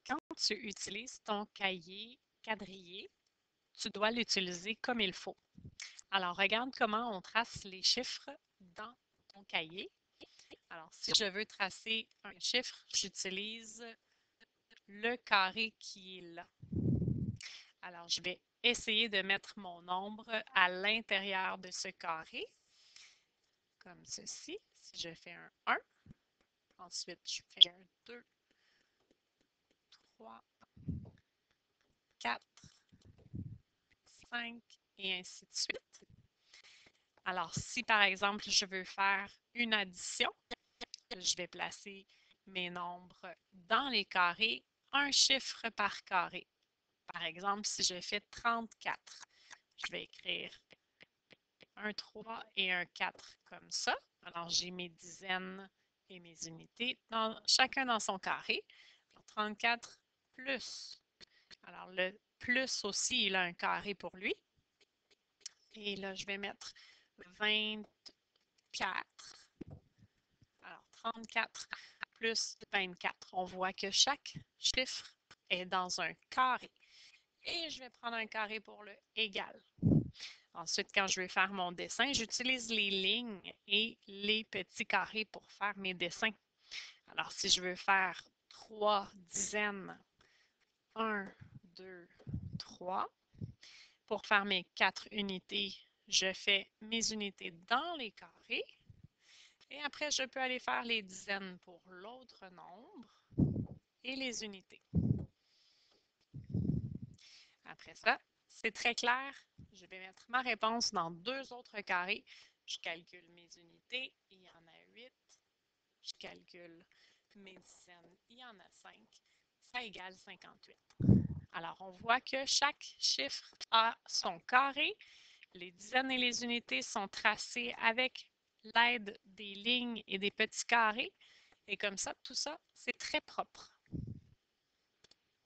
quand tu utilises ton cahier quadrillé, tu dois l'utiliser comme il faut. Alors, regarde comment on trace les chiffres dans ton cahier. Alors, si je veux tracer un chiffre, j'utilise le carré qui est là. Alors, je vais essayer de mettre mon nombre à l'intérieur de ce carré, comme ceci. Si je fais un 1, ensuite je fais un 2, 3, 4, 5 et ainsi de suite. Alors, si par exemple, je veux faire une addition, je vais placer mes nombres dans les carrés, un chiffre par carré. Par exemple, si je fais 34, je vais écrire un 3 et un 4 comme ça. Alors, j'ai mes dizaines et mes unités, chacun dans son carré. Alors, 34 plus. Alors, le plus aussi, il a un carré pour lui. Et là, je vais mettre 24. Alors, 34 plus 24. On voit que chaque chiffre est dans un carré. Et je vais prendre un carré pour le égal. Ensuite, quand je vais faire mon dessin, j'utilise les lignes et les petits carrés pour faire mes dessins. Alors, si je veux faire 3 dizaines, 1, 2, 3, pour faire mes 4 unités, je fais mes unités dans les carrés. Et après, je peux aller faire les dizaines pour l'autre nombre et les unités. Après ça, c'est très clair. Je vais mettre ma réponse dans 2 autres carrés. Je calcule mes unités. Il y en a 8. Je calcule mes dizaines. Il y en a 5. Ça égale 58. Alors, on voit que chaque chiffre a son carré. Les dizaines et les unités sont tracées avec l'aide des lignes et des petits carrés. Et comme ça, tout ça, c'est très propre.